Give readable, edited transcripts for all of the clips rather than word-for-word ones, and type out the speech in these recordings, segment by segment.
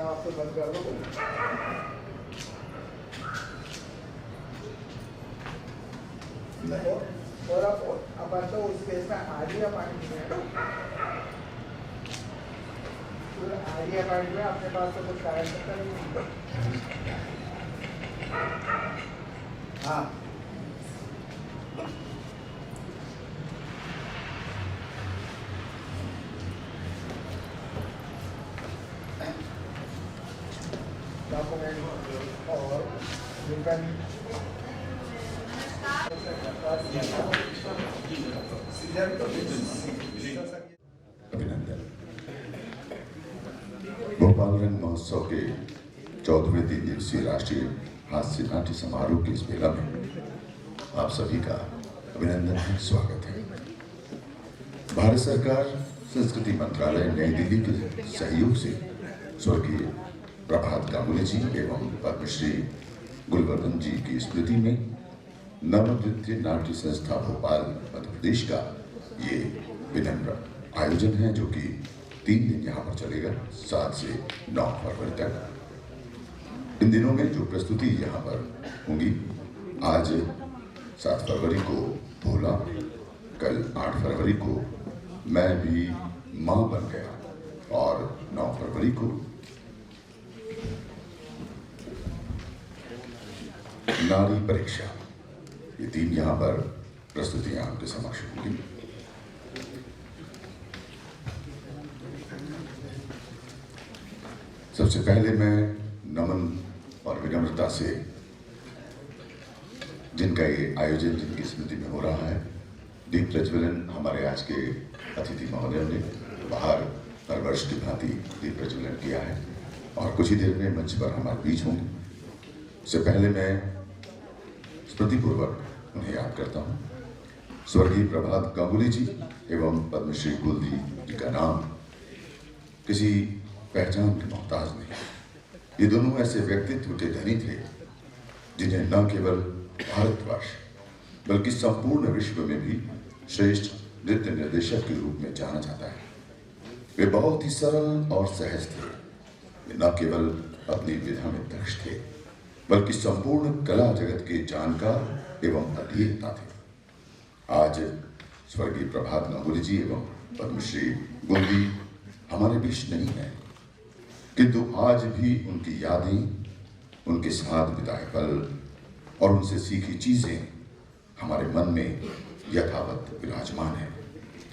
आपको बंद कर दो। और अपन तो उस केस में आइडिया पॉइंट में आइडिया पॉइंट में अपने पास तो कुछ कारण सकता नहीं। हाँ डॉक्यूमेंट और रिटर्न अभिनंदन। भोपाल रंग महोत्सव के 14वें 3 दिवसीय राष्ट्रीय हास्य नाट्य समारोह के इस मेला में आप सभी का अभिनंदन है, स्वागत है। भारत सरकार संस्कृति मंत्रालय नई दिल्ली के सहयोग से स्वर्गीय प्रभात गांगुली जी एवं पद्मश्री गुलवर्धन जी की स्मृति में नवनृत्य नाट्य संस्था भोपाल मध्य प्रदेश का ये विनम्र आयोजन है, जो कि 3 दिन यहाँ पर चलेगा, 7 से 9 फरवरी तक। इन दिनों में जो प्रस्तुति यहाँ पर होंगी, आज 7 फरवरी को भोला, कल 8 फरवरी को मैं भी माँ बन गया और 9 फरवरी को नारी परीक्षा। ये 3 यहाँ पर प्रस्तुतियां आपके समक्ष होंगी। सबसे पहले मैं नमन और विनम्रता से जिनका ये आयोजन जिनकी स्मृति में हो रहा है, दीप प्रज्वलन हमारे आज के अतिथि महोदय ने बाहर हर वर्ष की भांति दीप प्रज्वलन किया है और कुछ ही देर में मंच पर हमारे बीच होंगे। उससे पहले मैं स्मृतिपूर्वक उन्हें याद करता हूँ। स्वर्गीय प्रभात गांगुली जी एवं पद्मश्री गुलदी जी का नाम किसी पहचान के मोहताज नहीं। ये दोनों ऐसे व्यक्तित्व के धनी थे जिन्हें न केवल भारतवर्ष बल्कि संपूर्ण विश्व में भी श्रेष्ठ नृत्य निर्देशक के रूप में जाना जाता है। वे बहुत ही सरल और सहज थे। वे न केवल अपनी विधा में दक्ष थे बल्कि संपूर्ण कला जगत के जानकार एवं अध्येता थे। आज स्वर्गीय प्रभात गांगुली जी एवं पद्मश्री गुलदी हमारे बीच नहीं है, किंतु आज भी उनकी यादें, उनके साथ बिताए पल और उनसे सीखी चीजें हमारे मन में यथावत विराजमान है।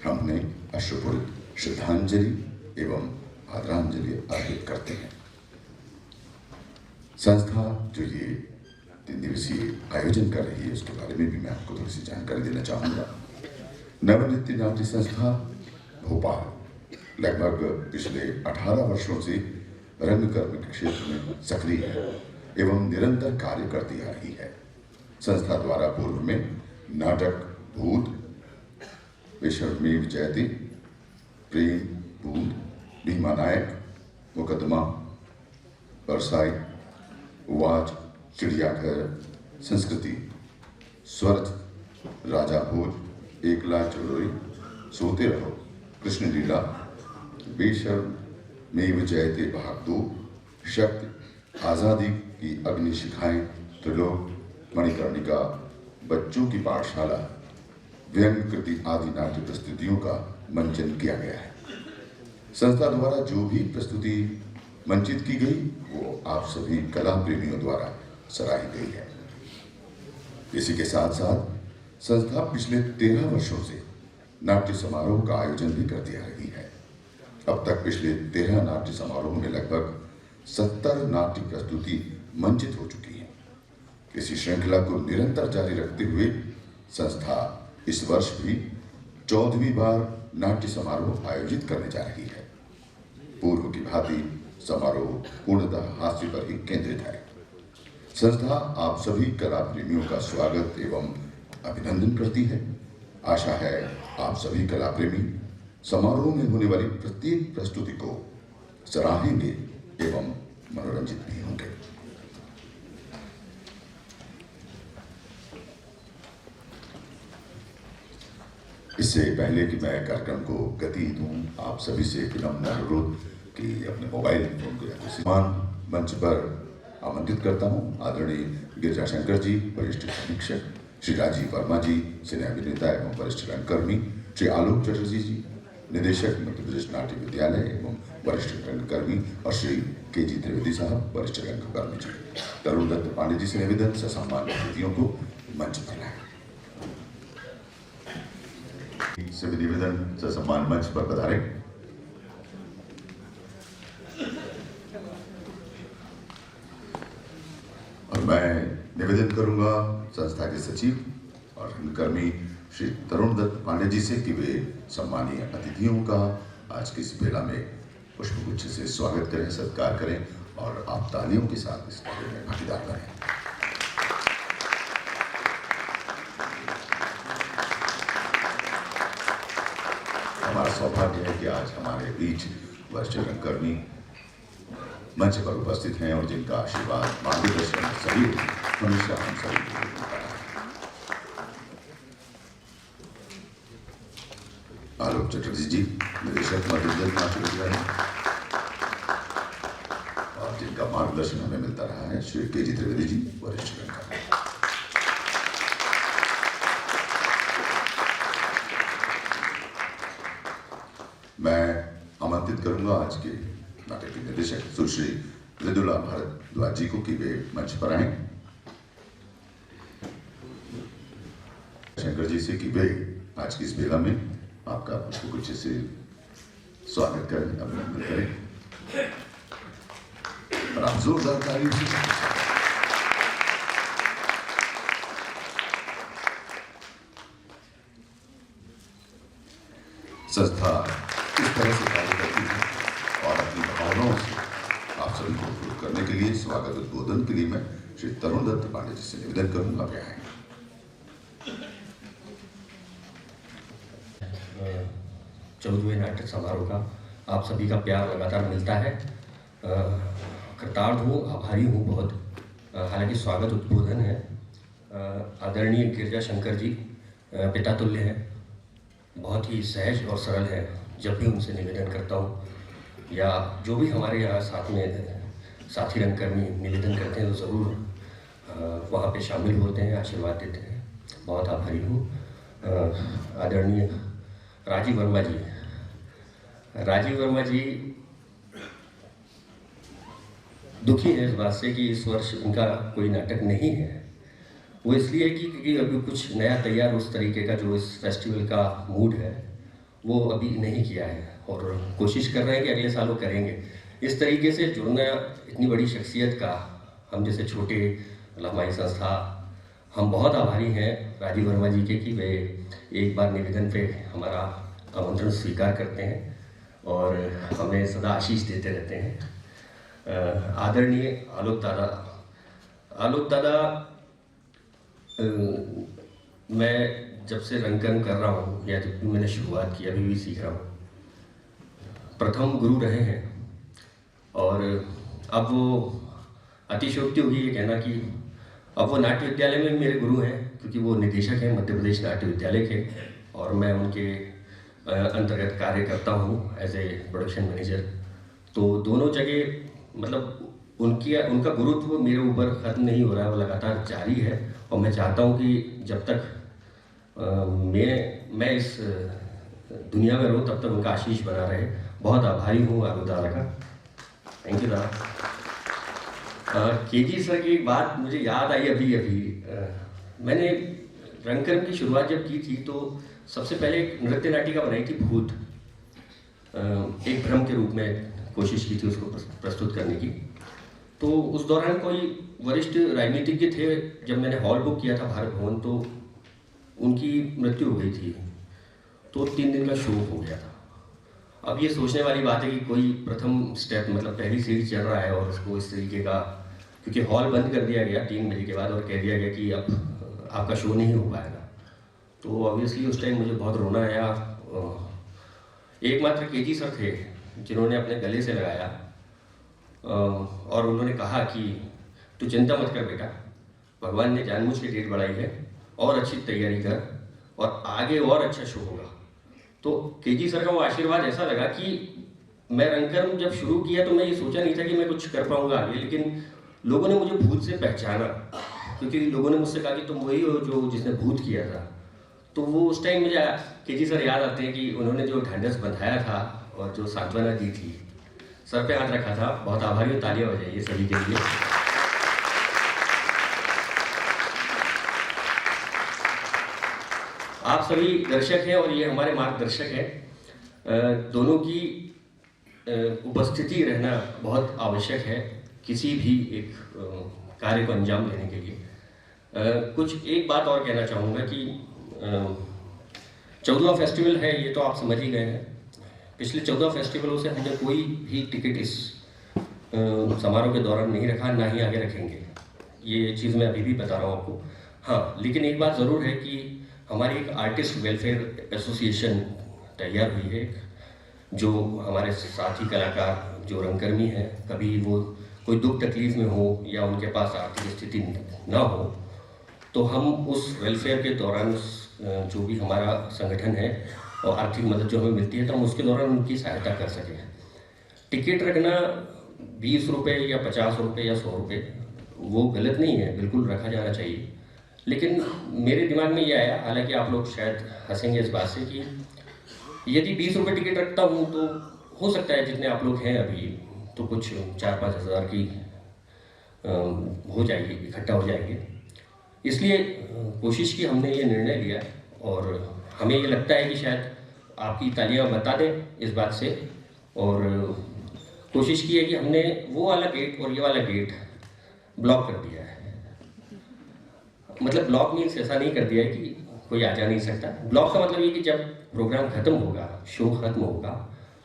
हम उन्हें अश्रुपूरित श्रद्धांजलि एवं आदरांजलि अर्पित करते हैं। संस्था जो ये 3 दिवसीय आयोजन कर रही है, उसके बारे में भी मैं आपको थोड़ी सी जानकारी देना चाहूँगा। नवनृत्य नाट्य संस्था भोपाल लगभग पिछले 18 वर्षों से रंगकर्म के क्षेत्र में सक्रिय है एवं निरंतर कार्य करती आ रही है। संस्था द्वारा पूर्व में नाटक भूत, विश्वमेव जयते, प्रेम बूंद, भीमा नायक, मुकदमा, बरसाई, वाच, चिड़ियाघर, संस्कृति, स्वर्ग, राजा भोज, एकला चौधरी, सोते रहो, कृष्ण लीला, बेशर्म मेव जयते भाग 2, शक्ति, आज़ादी की अग्नि शिखाएं, त्रिलोक, मणिकर्णिका, बच्चों की पाठशाला, व्यंग कृति आदि नाट्य प्रस्तुतियों का मंचन किया गया है। संस्था द्वारा जो भी प्रस्तुति मंचित की गई वो आप सभी कला प्रेमियों द्वारा सराही गई है। इसी के साथ साथ संस्था पिछले 13 वर्षों से नाट्य समारोह का आयोजन भी करती आ रही है। अब तक पिछले 13 नाट्य समारोह में लगभग 70 नाट्य प्रस्तुति मंचित हो चुकी है। इसी श्रृंखला को निरंतर जारी रखते हुए संस्था इस वर्ष भी 14वीं बार नाट्य समारोह आयोजित करने जा रही है। पूर्व की भांति समारोह पूर्णतः हास्य पर ही केंद्रित है। संस्था आप सभी कला प्रेमियों का स्वागत एवं अभिनंदन करती है। आशा है आप सभी कला प्रेमी समारोह में होने वाली प्रत्येक प्रस्तुति को सराहेंगे एवं मनोरंजित भी होंगे। इससे पहले कि मैं कार्यक्रम को गति दूं, आप सभी से विनम्र अनुरोध कि अपने मोबाइल फोन को या तो सम्मान मंच पर आमंत्रित करता हूं आदरणीय गिरिजा शंकर जी, वरिष्ठ समीक्षक, श्री राजीव वर्मा जी, सिने अभिनेता एवं वरिष्ठ रंगकर्मी, श्री आलोक चटर्जी जी, निदेशक मध्य प्रदेश नाट्य विद्यालय एवं वरिष्ठ रंगकर्मी, और श्री के.जी. त्रिवेदी साहब, वरिष्ठ रंगकर्मी जी। तरुण दत्त पांडे जी से निवेदन ससामान्य अतिथियों को मंच पर लाएं। सभी निवेदन ससम्मान मंच पर पधारें। और मैं निवेदन करूंगा संस्था के सचिव और रंगकर्मी श्री तरुण दत्त पांडे जी से कि वे सम्मानीय अतिथियों का आज की इस बेला में पुष्पगुच्छ से स्वागत करें, सत्कार करें और आप तालियों के साथ इस कार्य में भागीदार बनें। हमारा सौभाग्य है कि आज हमारे बीच वरिष्ठ रंगकर्मी मंच पर उपस्थित हैं और जिनका आशीर्वाद, मार्गदर्शन सभी हमेशा हम सभी को मिलता है। आलोक चटर्जी जी, निदेशक मध्य प्रदेश नाट्य विद्यालय, और जिनका मार्गदर्शन हमें मिलता रहा है श्री के.जी. त्रिवेदी जी, वरिष्ठ रंगकर्मी। मैं आमंत्रित करूंगा आज के नाटक के निर्देशक सुश्री मृदुला भारद्वाज जी को कि वे मंच पर आए। शंकर जी से कि वे आज की इस बेला में आपका पुष्पगुच्छ से स्वागत करें, अभिनंदन करें और आप जोरदार तालियों से संस्था इस तरह से कार्य करती है और अपनी भावनाओं से आप सभी को पूर्ण करने के लिए स्वागत उद्बोधन के लिए मैं श्री तरुण दत्त पांडे जी से निवेदन करूंगा वे आए। 14वें नाटक समारोह का आप सभी का प्यार लगातार मिलता है। कृतार्थ हूँ, आभारी हूँ बहुत। हालांकि स्वागत उद्बोधन है। आदरणीय गिरिजा शंकर जी पिता तुल्य हैं, बहुत ही सहज और सरल है। जब भी उनसे निवेदन करता हूँ या जो भी हमारे यहाँ साथ में साथी रंगकर्मी निवेदन करते हैं तो ज़रूर वहाँ पे शामिल होते हैं, आशीर्वाद देते हैं। बहुत आभारी हूँ। आदरणीय राजीव वर्मा जी दुखी है इस बात से कि इस वर्ष उनका कोई नाटक नहीं है। वो इसलिए कि अभी कुछ नया तैयार उस तरीके का जो इस फेस्टिवल का मूड है वो अभी नहीं किया है और कोशिश कर रहे हैं कि अगले साल वो करेंगे। इस तरीके से जुड़ना इतनी बड़ी शख्सियत का, हम जैसे छोटे हमारी संस्था, हम बहुत आभारी हैं राजीव वर्मा जी के कि वे एक बार निवेदन पे हमारा आमंत्रण स्वीकार करते हैं और हमें सदा आशीष देते रहते हैं। आदरणीय आलोक दादा, मैं जब से रंगकर्म कर रहा हूँ या जब भी मैंने शुरुआत की, अभी भी सीख रहा हूँ, प्रथम गुरु रहे हैं। और अब वो अतिशयोक्ति होगी ये कहना कि अब वो नाट्य विद्यालय में मेरे गुरु हैं, क्योंकि वो निदेशक हैं मध्य प्रदेश नाट्य विद्यालय के और मैं उनके अंतर्गत कार्य करता हूँ एज ए प्रोडक्शन मैनेजर। तो दोनों जगह मतलब उनका गुरुत्व मेरे ऊपर खत्म नहीं हो रहा है, वो लगातार जारी है। और मैं चाहता हूँ कि जब तक मैं इस दुनिया में रहूँ तब तक उनका आशीष बना रहे। बहुत आभारी हूँ आलोक दादा का। थैंक यू दादा। के.जी. सर की एक बात मुझे याद आई अभी। मैंने रंगकर्म की शुरुआत जब की थी तो सबसे पहले एक नृत्य नाटिका बनाई थी, भूत। एक भ्रम के रूप में कोशिश की थी उसको प्रस्तुत करने की। तो उस दौरान कोई वरिष्ठ राजनीतिज्ञ थे, जब मैंने हॉल बुक किया था भारत भवन तो उनकी मृत्यु हो गई थी, तो 3 दिन का शो हो गया था। अब ये सोचने वाली बात है कि कोई प्रथम स्टेप मतलब पहली सीढ़ी चल रहा है और उसको इस तरीके का, क्योंकि हॉल बंद कर दिया गया 3 बजे के बाद और कह दिया गया कि अब आपका शो नहीं हो पाएगा। तो ऑब्वियसली उस टाइम मुझे बहुत रोना आया। एकमात्र के.जी. सर थे जिन्होंने अपने गले से लगाया और उन्होंने कहा कि तू चिंता मत कर बेटा, भगवान ने जानबूझ के डेट बढ़ाई है और अच्छी तैयारी कर और आगे और अच्छा शो होगा। तो केजी सर का वो आशीर्वाद ऐसा लगा कि मैं रंगकर्म जब शुरू किया तो मैं ये सोचा नहीं था कि मैं कुछ कर पाऊंगा आगे, लेकिन लोगों ने मुझे भूत से पहचाना, क्योंकि लोगों ने मुझसे कहा कि तुम वही हो जो जिसने भूत किया था। तो वो उस टाइम मुझे केजी सर याद आते हैं कि उन्होंने जो ढांढस बंधाया था और जो सांत्वना दी थी, सर पे हाथ रखा था। बहुत आभारी हूँ, तालियां हो जाइए सभी के लिए। आप सभी दर्शक हैं और ये हमारे मार्गदर्शक हैं। दोनों की उपस्थिति रहना बहुत आवश्यक है किसी भी एक कार्य को अंजाम देने के लिए। कुछ एक बात और कहना चाहूँगा कि 14वां फेस्टिवल है, ये तो आप समझ ही गए हैं। पिछले 14 फेस्टिवलों से हमने कोई भी टिकट इस समारोह के दौरान नहीं रखा, ना ही आगे रखेंगे। ये चीज़ मैं अभी भी बता रहा हूँ आपको। हाँ, लेकिन एक बात ज़रूर है कि हमारी एक आर्टिस्ट वेलफेयर एसोसिएशन तैयार हुई है, जो हमारे साथी कलाकार जो रंगकर्मी हैं, कभी वो कोई दुख तकलीफ में हो या उनके पास आर्थिक स्थिति ना हो, तो हम उस वेलफेयर के दौरान जो भी हमारा संगठन है और आर्थिक मदद जो हमें मिलती है, तो हम उसके दौरान उनकी सहायता कर सकें। टिकट रखना 20 रुपये या 50 रुपये या 100 रुपये वो गलत नहीं है, बिल्कुल रखा जाना चाहिए। लेकिन मेरे दिमाग में ये आया, हालांकि आप लोग शायद हंसेंगे इस बात से, कि यदि 20 रुपये टिकट रखता हूँ तो हो सकता है जितने आप लोग हैं अभी तो कुछ 4-5 हज़ार की हो जाएगी, इकट्ठा हो जाएंगे। इसलिए कोशिश की हमने ये निर्णय लिया और हमें ये लगता है कि शायद आपकी तालियां बता दें इस बात से। और कोशिश की है कि हमने वो वाला गेट और ये वाला गेट ब्लॉक कर दिया है। मतलब ब्लॉक मीन्स ऐसा नहीं कर दिया है कि कोई आ जा नहीं सकता। ब्लॉक का मतलब ये कि जब प्रोग्राम खत्म होगा, शो खत्म होगा,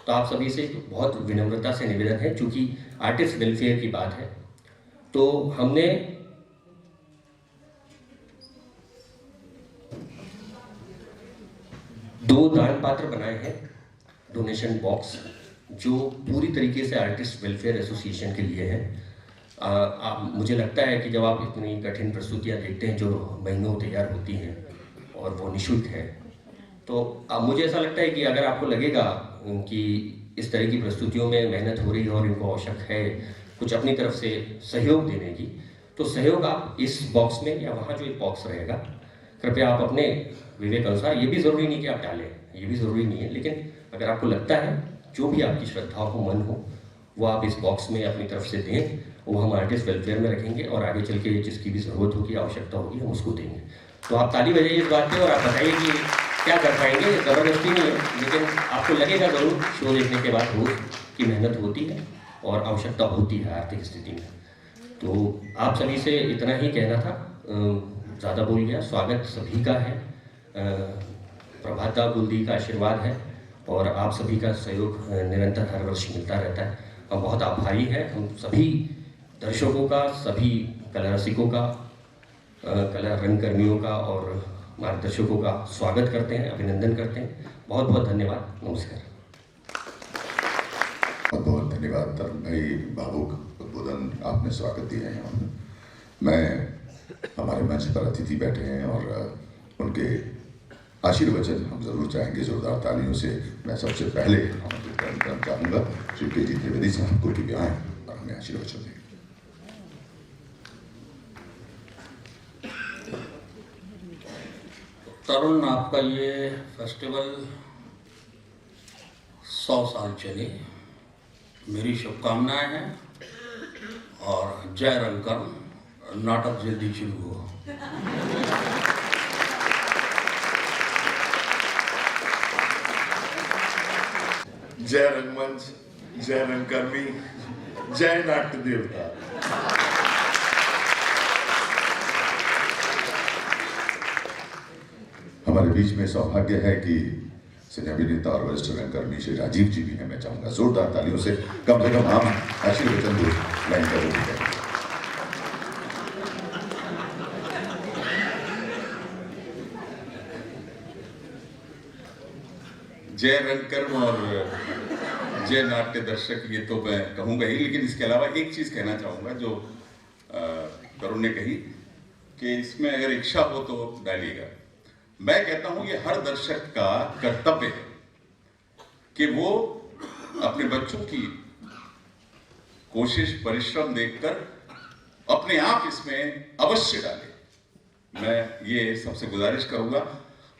तो आप सभी से बहुत विनम्रता से निवेदन है, चूंकि आर्टिस्ट वेलफेयर की बात है, तो हमने दो दान पात्र बनाए हैं, डोनेशन बॉक्स, जो पूरी तरीके से आर्टिस्ट वेलफेयर एसोसिएशन के लिए है। मुझे लगता है कि जब आप इतनी कठिन प्रस्तुतियां देखते हैं जो महीनों तैयार होती हैं और वो निःशुल्क है, तो मुझे ऐसा लगता है कि अगर आपको लगेगा कि इस तरह की प्रस्तुतियों में मेहनत हो रही है और इनको आवश्यक है कुछ अपनी तरफ से सहयोग देने की, तो सहयोग आप इस बॉक्स में या वहाँ जो एक बॉक्स रहेगा, कृपया आप अपने विवेक अनुसार, ये भी ज़रूरी नहीं कि आप डालें, ये भी ज़रूरी नहीं है, लेकिन अगर आपको लगता है जो भी आपकी श्रद्धाओं को मन हो वो आप इस बॉक्स में अपनी तरफ से दें, वो हम आर्टिस्ट वेलफेयर में रखेंगे और आगे चल के जिसकी भी ज़रूरत होगी, आवश्यकता होगी, हम उसको देंगे। तो आप ताली बजाइए इस बात पे और आप बताइए कि क्या कर पाएंगे। ज़बरदस्ती नहीं है, लेकिन आपको लगेगा ज़रूर शो देखने के बाद रोज़ की मेहनत होती है और आवश्यकता होती है आर्थिक स्थिति में। तो आप सभी से इतना ही कहना था, ज़्यादा बोल गया। स्वागत सभी का है, प्रभाता गुलदी का आशीर्वाद है और आप सभी का सहयोग निरंतर हर वर्ष मिलता रहता है। हम बहुत आभारी हैं, हम सभी दर्शकों का, सभी कला रसिकों का, कला रंगकर्मियों का और मार्गदर्शकों का स्वागत करते हैं, अभिनंदन करते हैं। बहुत बहुत धन्यवाद, नमस्कार। बहुत बहुत धन्यवाद तरुण भाई, भावुक उद्बोधन आपने स्वागत दिया है यहाँ पर। मैं हमारे मंच पर अतिथि बैठे हैं और उनके आशीर्वचन हम जरूर चाहेंगे जोरदार तालियों से। मैं सबसे पहले आमंत्रित करना चाहूँगा श्री के जी त्रिवेदी साहब को कि आएं और हमें आशीर्वचन दें। तरुण, आपका ये फेस्टिवल 100 साल चले, मेरी शुभकामनाएं हैं और जय रंगकर्म, नाटक जल्दी शुरू हो। जय रंगमंच, जय रंगकर्मी, जय नाट्य देवता। हमारे बीच में सौभाग्य है कि सिने अभिनेता और वरिष्ठ रंगकर्मी श्री राजीव जी भी हैं। मैं चाहूंगा जोरदार तालियों से कम हम आशीर्वचन दो लाइन करेंगे। जय रंगकर्म और जय नाट्य दर्शक, ये तो मैं कहूँगा ही, लेकिन इसके अलावा एक चीज़ कहना चाहूँगा जो तरुण ने कही कि इसमें अगर इच्छा हो तो डालिएगा। मैं कहता हूं ये हर दर्शक का कर्तव्य है कि वो अपने बच्चों की कोशिश परिश्रम देखकर अपने आप इसमें अवश्य डाले। मैं ये सबसे गुजारिश करूंगा।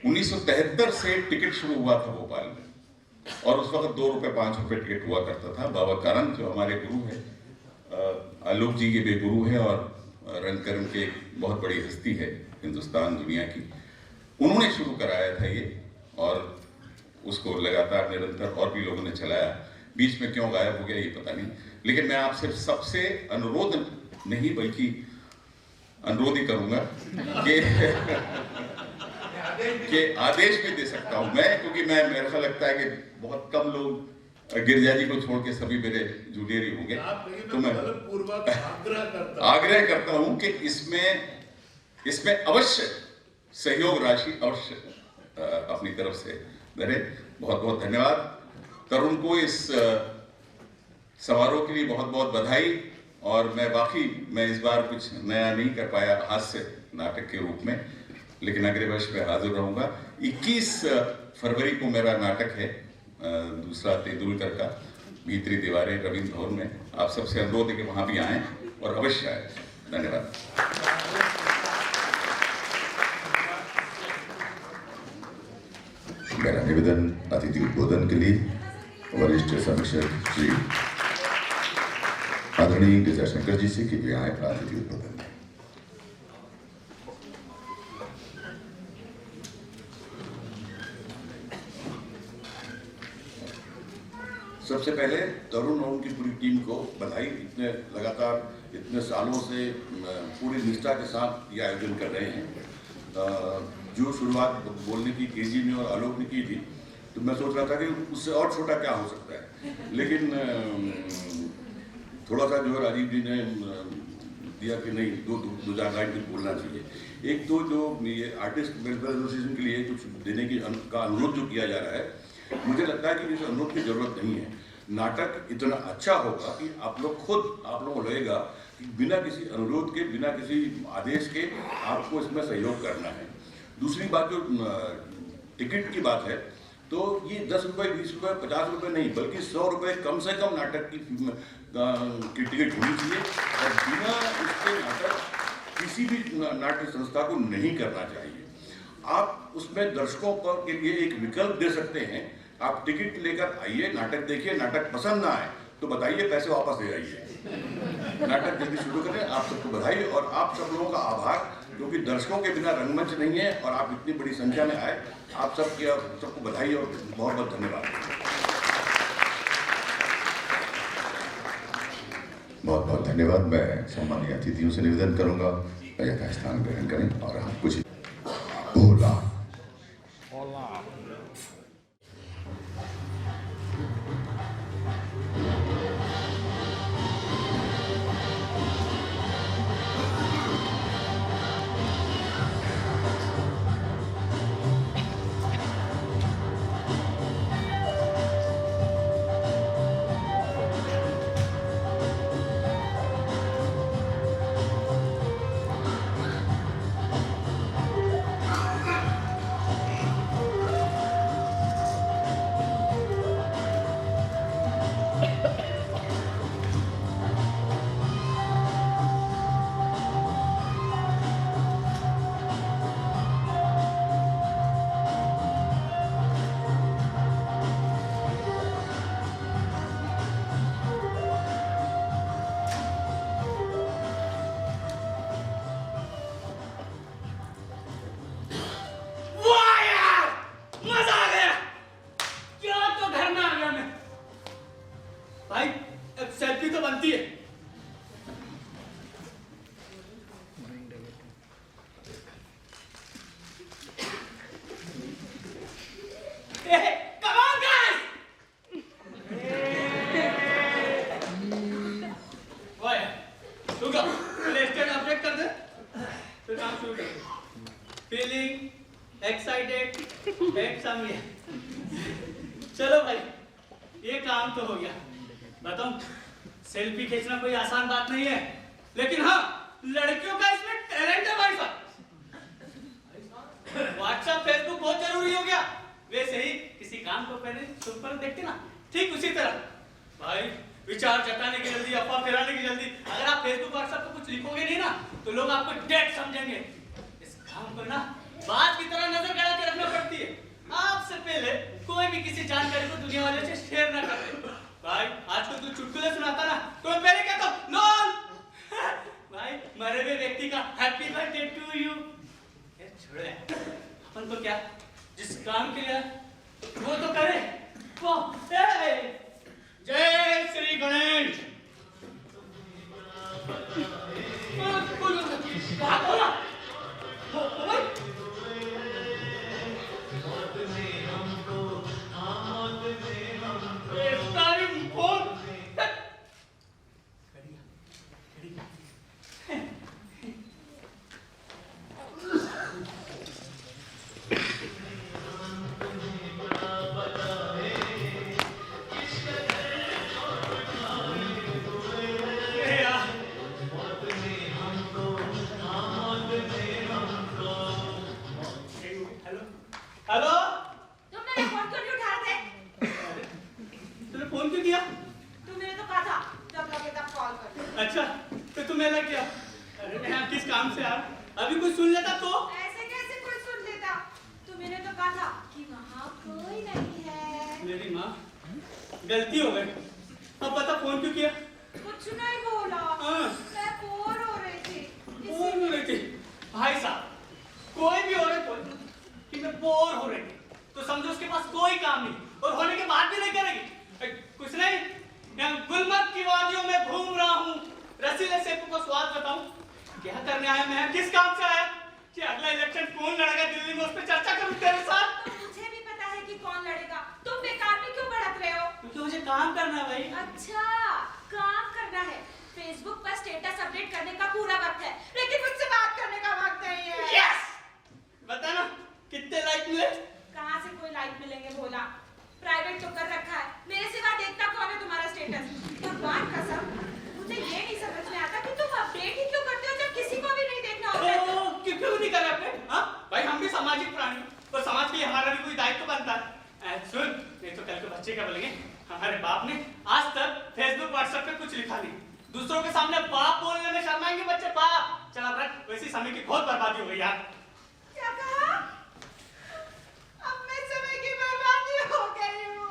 1973 से टिकट शुरू हुआ था भोपाल में, और उस वक्त 2 रुपए 5 रुपए टिकट हुआ करता था। बाबा कारंत जो हमारे गुरु है, आलोक जी के भी गुरु है और रंगकर्म के एक बहुत बड़ी हस्ती है हिंदुस्तान दुनिया की, उन्होंने शुरू कराया था ये, और उसको लगातार निरंतर और भी लोगों ने चलाया। बीच में क्यों गायब हो गया ये पता नहीं, लेकिन मैं आपसे सबसे अनुरोध नहीं बल्कि अनुरोध ही करूंगा कि आदेश भी दे सकता हूं मैं, क्योंकि मेरे को लगता है कि बहुत कम लोग गिरजा जी को छोड़ के सभी मेरे जूनियर ही होंगे, तो मैं आग्रह करता हूं कि इसमें अवश्य सहयोग राशि अवश्य अपनी तरफ से धरे। बहुत बहुत धन्यवाद। तरुण को इस समारोह के लिए बहुत बहुत बधाई। और मैं इस बार कुछ नया नहीं कर पाया हास्य नाटक के रूप में, लेकिन अगले वर्ष में हाजिर रहूंगा। 21 फरवरी को मेरा नाटक है दूसरा तेंदुलकर का, भीतरी दीवारें, रवींद्र भवन में। आप सबसे अनुरोध है कि वहां भी आएं और अवश्य आए। धन्यवाद। मेरा निवेदन अतिथि उद्बोधन के लिए वरिष्ठ समीक्षक श्री आदरणीय गिरिजा शंकर जी से कि वे आए अतिथि उद्बोधन में। सबसे पहले तरुण और उनकी पूरी टीम को बधाई। इतने सालों से पूरी निष्ठा के साथ ये आयोजन कर रहे हैं। जो शुरुआत बोलने की केजी ने और आलोक ने की थी, तो मैं सोच रहा था कि उससे और छोटा क्या हो सकता है, लेकिन थोड़ा सा जो है राजीव जी ने दिया कि नहीं, दो चार लाइन कुछ बोलना चाहिए। एक तो जो ये आर्टिस्ट वेलफेयर एसोसिएशन के लिए कुछ देने का अनुरोध जो किया जा रहा है, मुझे लगता है कि इस अनुरोध की जरूरत नहीं है। नाटक इतना अच्छा होगा कि आप लोगों को लगेगा कि बिना किसी अनुरोध के, बिना किसी आदेश के आपको इसमें सहयोग करना है। दूसरी बात जो टिकट की बात है, तो ये 10 रुपये, 20 रुपये, 50 रुपये नहीं, बल्कि 100 रुपये कम से कम नाटक की टिकट होनी चाहिए। और बिना इसके नाटक किसी भी नाट्य संस्था को नहीं करना चाहिए। आप उसमें दर्शकों के लिए एक विकल्प दे सकते हैं। आप टिकट लेकर आइए, नाटक देखिए, नाटक पसंद ना आए तो बताइए, पैसे वापस दे आइए। नाटक जल्दी शुरू करें। आप सबको बधाई और आप सब लोगों का आभार, क्योंकि दर्शकों के बिना रंगमंच नहीं है और आप इतनी बड़ी संख्या में आए। आप सबको बधाई और बहुत बहुत धन्यवाद। बहुत बहुत धन्यवाद। मैं सम्मानीय अतिथियों से निवेदन करूंगा यथास्थान ग्रहण करें और हम कुछ बोला। चलो भाई, ये काम तो हो गया। बताओ, सेल्फी खींचना कोई आसान बात नहीं है, लेकिन हाँ, लड़कियों का इसमें टैलेंट है भाई साहब। व्हाट्सएप जरूरी हो गया, वैसे ही किसी काम को पहले सुन पर देखते ना, ठीक उसी तरह भाई विचार जताने की जल्दी, अफवाह फैलाने की जल्दी। अगर आप फेसबुक व्हाट्सएप पे कुछ लिखोगे नहीं ना तो लोग आपको डेड समझेंगे। इस काम को ना बात की तरह नजर गड़ा के रखना पड़ती है। आपसे पहले कोई भी किसी जानकारी को दुनिया वाले से शेयर ना करे। भाई आज को तू चुटकुले सुनाता ना तो मैं पहले कहता हूँ नॉन भाई मरे हुए व्यक्ति का हैप्पी बर्थडे टू यू। छोड़ो अपन तो क्या जिस काम के लिए वो तो करे। वो जय श्री गणेश। हेलो तुमने ये फोन क्यों नहीं उठा रहे थे? तूने फोन क्यों किया? तुमने तो कहा था जब लगे तब कॉल कर। अच्छा तो तुम्हें लग गया। अरे मैं किस काम से यार अभी कुछ सुन लेता तो। ऐसे कैसे कोई सुन लेता? तुमने तो कहा था कि वहाँ कोई नहीं है। मेरी माँ गलती हो गई। अब बता फोन क्यों किया? कुछ नहीं बोला। मैं बोर हो रही थी। बोर हो रही थी? भाई साहब कोई भी हो रहे बोल कि मैं बोर हो रही थी तो समझो उसके पास कोई काम नहीं और होने के बाद भी नहीं करेगी। कुछ नहीं मैं गुलमर्ग की वादियों में घूम रहा हूँ, रसीले सेब को स्वाद बताऊं। क्या करने आया मैं? किस काम से आया? कि अगला इलेक्शन कौन लड़ेगा दिल्ली में उस पर चर्चा करूं तेरे साथ। तो मुझे भी पता है कि कौन लड़ेगा। तुम बेकार में क्यों भड़क रहे हो? क्योंकि मुझे काम करना है भाई। अच्छा काम करना है। फेसबुक पर स्टेटस अपडेट करने का पूरा वक्त है लेकिन मुझसे बात करने का वक्त नहीं है। यस बता ना कितने लाइक मिले? कहाँ से कोई लाइक मिलेंगे बोला? प्राइवेट तो कर रखा है। मेरे सिवा देखता कौन है तुम्हारा स्टेटस? भगवान कसम मुझे ये नहीं समझ में आता कि तुम अपडेट ही क्यों करते हो जब किसी को भी नहीं देखना होता है। क्यों नहीं कर रहे अपडेट? हाँ भाई हम भी सामाजिक प्राणी और समाज के लिए हमारा भी कोई दायित्व बनता है। सुन नहीं तो कल के बच्चे क्या बोलेंगे हमारे बाप ने आज तक फेसबुक व्हाट्सएप पे कुछ लिखा नहीं। दूसरों के सामने बाप बोलने में शर्माएंगे बच्चे। बाप चला रख वैसी समय की बहुत बर्बादी हो गई यार। क्या कहा? अब मैं समय की बर्बादी हो गई हूँ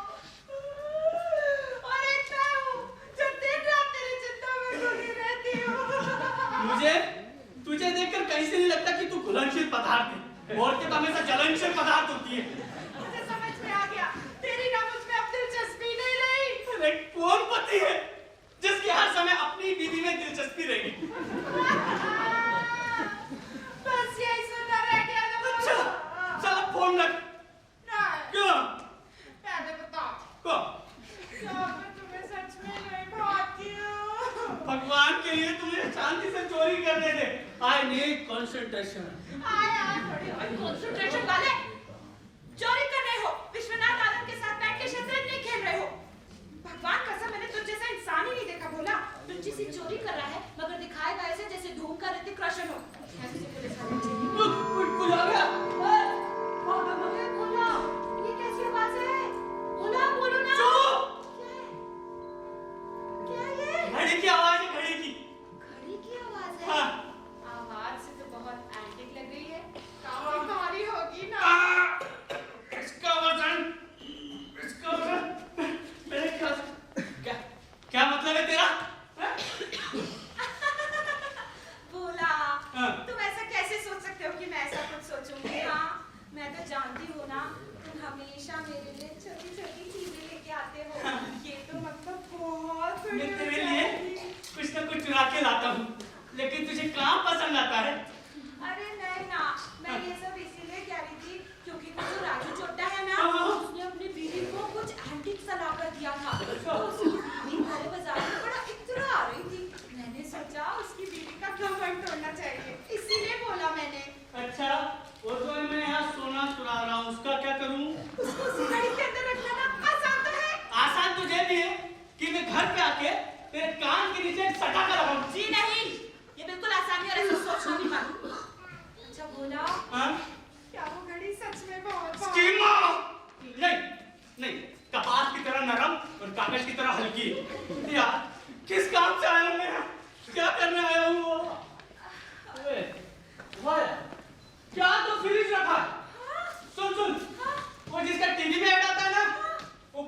और एक मैं हूँ जो दिन रात तेरी चिंता में डूबी रहती हूँ। मुझे तुझे देखकर कहीं से नहीं लगता कि तू घुलनशील पदार्थ है। औरतें तो हमेशा ज्वलनशील पदार्थ होती है। मुझे समझ में आ गया तेरी ना मुझ में अब दिलचस्पी नहीं रही। अरे कौन पति है जिसकी हर समय अपनी बीवी में दिलचस्पी रहेगी? बस यही सुनना रह गया ना। अच्छा चल फोन रख। नहीं क्यों? पहले बताओ को क्या मैं तुम्हें सच में नहीं भाती हूँ? भगवान के लिए तुम्हें शांति से चोरी करने दे। I need concentration. आया थोड़ी और कंसंट्रेशन वाले चोरी कर रहे हो। विश्वनाथ आनंद के साथ बैठ के शतरंज नहीं खेल रहे हो। भगवान कसम मैंने तुझ जैसा इंसान ही नहीं देखा। बोला तुझ सी चोरी कर रहा है मगर दिखाएगा ऐसे जैसे धूम का ऋतिक रोशन हो। ऐसे से पुलिस वाले कुछ आ गया। बोला ये कैसी आवाज है? बोला बोलो ना। क्या है? घड़ी की आवाज है घड़ी की। घड़ी की आवाज है? हाँ। आवाज से तो बहुत एंटिक लग रही है। काफी भारी होगी ना।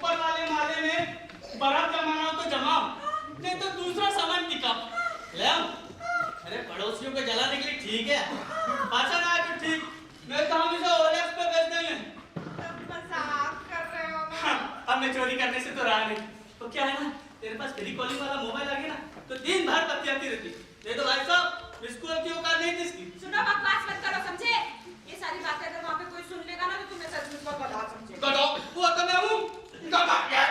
ऊपर वाले माले में बर्फ जमाना हो तो जमाओ, नहीं तो दूसरा सामान टिकाओ ले आओ। अरे पड़ोसियों को जलाने के लिए ठीक है, अच्छा ना तो ठीक, मैं तो हम इसे ओलेक्स पे बेच देंगे। मजाक कर रहे हो ना? अब मैं चोरी करने से तो रहा नहीं, तो क्या है ना, तेरे पास टेलीकॉलिंग वाला मोबाइल आ गया ना, तो दिन भर बतियाती रहती। नहीं तो भाई साहब मिस कॉल की औकात नहीं थी इसकी। सुनो, बकवास मत करो, समझे? ये सारी बातें अगर वहाँ पे कोई सुन लेगा ना तो तुम्हें सचमुच बहुत गधा समझेगा। गधा वो तो मैं हूँ, गधा क्या?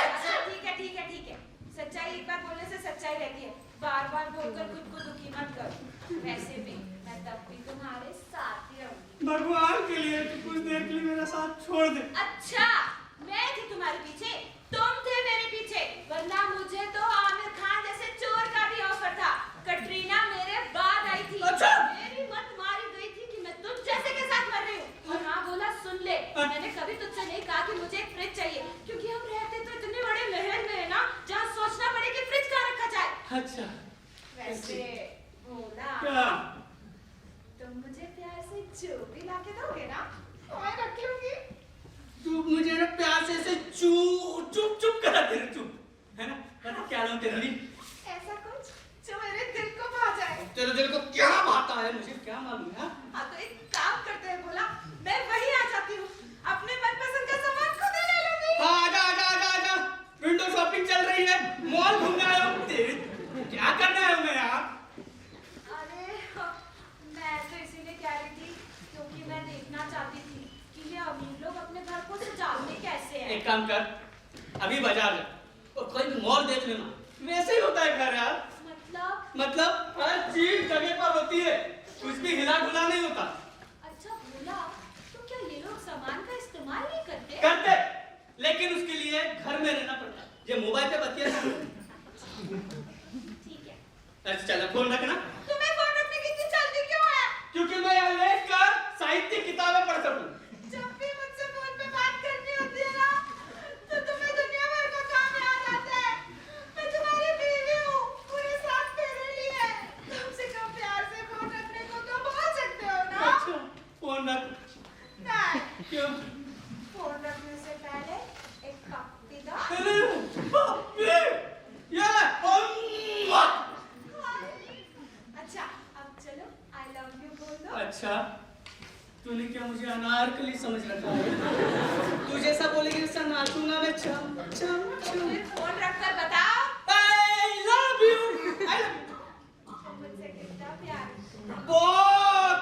अच्छा ठीक है ठीक है ठीक है, सच्चाई एक बार बोलने से सच्चाई रहती है, बार बार बोलकर खुद को दुखी मत करो। वैसे भी मैं तब भी तुम्हारे साथ ही रहूंगी। भगवान के लिए तू कुछ देर के लिए मेरा साथ छोड़ दे। अच्छा, मैं थी तुम्हारे पीछे, तुम थे मेरे पीछे, वरना मुझे तो आमिर खान जैसे चोर का भी ऑफर था। कटरीना मेरे बाद आई थी। अच्छा। मेरी मत मारी गई थी कि मैं तुम जैसे के साथ मर रही हूँ। और हाँ बोला, सुन ले, मैंने कभी तुझसे नहीं कहा कि मुझे एक फ्रिज चाहिए, क्योंकि हम रहते तो इतने बड़े महल में है ना, जहाँ सोचना पड़े कि फ्रिज कहाँ रखा जाए। अच्छा वैसे बोला, क्या? तुम मुझे प्यार से जो भी लाके दोगे ना, मैं रख लूंगी। तू मुझे ना प्यार से चुप चुप करा दे, चुप है ना, पता क्या नाम तेरे लिए? ऐसा कुछ जो मेरे दिल को भा जाए। तेरे दिल को क्या भाता है मुझे क्या मालूम है? हाँ तो एक काम करते हैं, बोला मैं वही आ जाती हूँ, अपने मनपसंद का सामान खुद ही ले लूंगी। हाँ आजा आजा आजा आजा, विंडो शॉपिंग चल रही है, मॉल घूमने आया हूँ। तेरे क्या करने आया हूँ मैं यहाँ? अरे मैं तो इसीलिए कह रही थी क्योंकि मैं देखना चाहती थी कि ये अमीर लोग अपने घर को सजाते कैसे हैं। एक काम कर, अभी बाजार जा और कोई भी मॉल देख लेना, वैसे ही होता है घर यार। मतलब हर चीज जगह पर होती है, कुछ भी हिला डुला नहीं होता। अच्छा बोला, तो क्या ये लोग सामान का इस्तेमाल नहीं करते? करते, लेकिन उसके लिए घर में रहना पड़ता है, ये मोबाइल पे बतिया। ठीक है। अच्छा चलो फोन रखना। तुम्हें फोन रखने की इतनी जल्दी क्यों है? क्योंकि मैं यहाँ लेट कर साहित्य किताबें पढ़ सकूं। जब भी मुझसे फोन पे बात करनी होती है ना, तो तुम्हें दुनिया भर का काम याद आता है। मैं तुम्हारी बीवी हूँ, पूरे साथ मेरे लिए। कम से कम प्यार से फोन रखने को तो बोल सकते हो ना? अच्छा फोन रख। नहीं, क्यों? फोन रखने से पहले एक कप पीदा। अरे बाप रे, ये ले, अच्छा अब चलो आई लव यू बोल दो। अच्छा तूने क्या मुझे अनारकली समझ रखा है? तू जैसा बोलेगी वैसा नाचूंगा मैं। चम चम चम। फिर फोन रखकर बताओ I love you। I love you। मुझसे कितना प्यार। बहुत।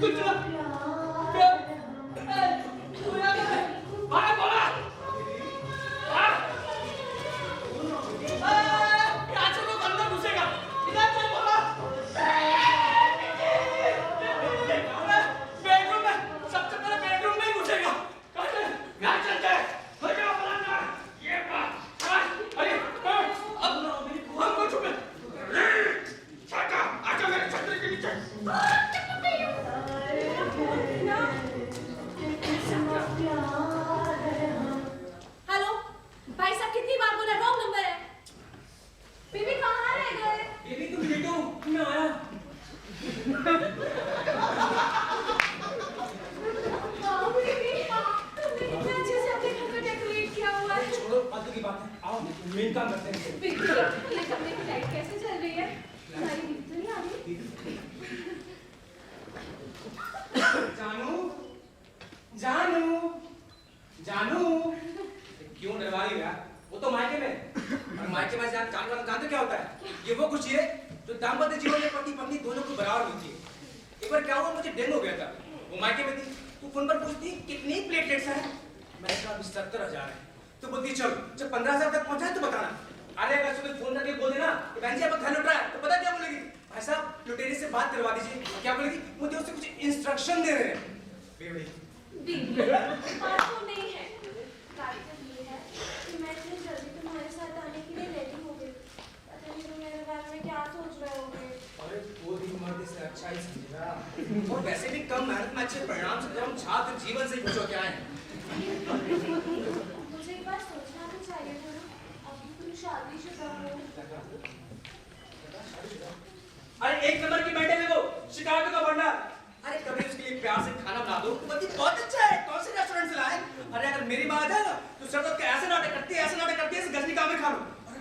कुछ ना। क्या? तू यार बाहर बोला। क्या चलो अंदर घुसेगा? इधर चल बोला। बेडरूम में, सबसे पहले बेडरूम में ही घुसेगा। यहाँ चलते हैं। हो जाओ बोला। ये बात। अरे अब हमको छुपे। चाचा आजा मेरे छतरी के नीचे। हेलो भाई साहब, कितनी बार बोला रॉन्ग नंबर है। बीबी कहाँ रह गए? बेबी तुम लेटो, मैं आया। वाह बीबी, तुमने कितना अच्छे से अपने घर को डेकोरेट किया हुआ है। छोड़ो फालतू की बात है, आओ मेन काम करते हैं। बीबी, ये कमरे की लाइट कैसे चल रही है? सारी नींद तो नहीं आ रही? जानू जानू जानू क्यों डरवा रही हो यार? वो तो मायके में, और मायके में जानते क्या होता है? ये वो खुशी है जो दाम्पत्य जीवन में पति पत्नी दोनों को बराबर मिलती है। एक बार क्या हुआ, मुझे डेंगू हो गया था, वो मायके में थी, तू फोन पर पूछती कितनी प्लेटलेट्स हैं, मैंने कहा अभी 70,000 है। तो बोलती चल जब 15,000 तक पहुंचा तो बताना। अरे अगर सुबह फोन करके बोल देना कि बहन जी आपका घर लुट रहा है, तो पता क्या बोलेगी? भाई साहब लुटेरे से बात करवा दीजिए। क्या बोलेगी? मुझे उससे कुछ इंस्ट्रक्शन दे रहे हैं। बीबी, बात तो नहीं है, बात तो ये है कि मैं इतनी जल्दी तुम्हारे साथ आने के लिए रेडी हो गई। पता नहीं तुम मेरे बारे में क्या सोच रहे होगे। अरे वो भी मर्द से अच्छा ही समझेगा, और वैसे भी कम मेहनत में अच्छे परिणाम से हम छात्र जीवन से कुछ हो क्या है। मुझे एक बार सोचना भी चाहिए था ना, अभी तुम शादीशुदा हो। अरे एक नंबर की बैठे में वो शिकायतों का भंडार। अरे कभी उसके लिए प्यार से खाना बना दो, पति बहुत अच्छा है, कौन से रेस्टोरेंट से लाए?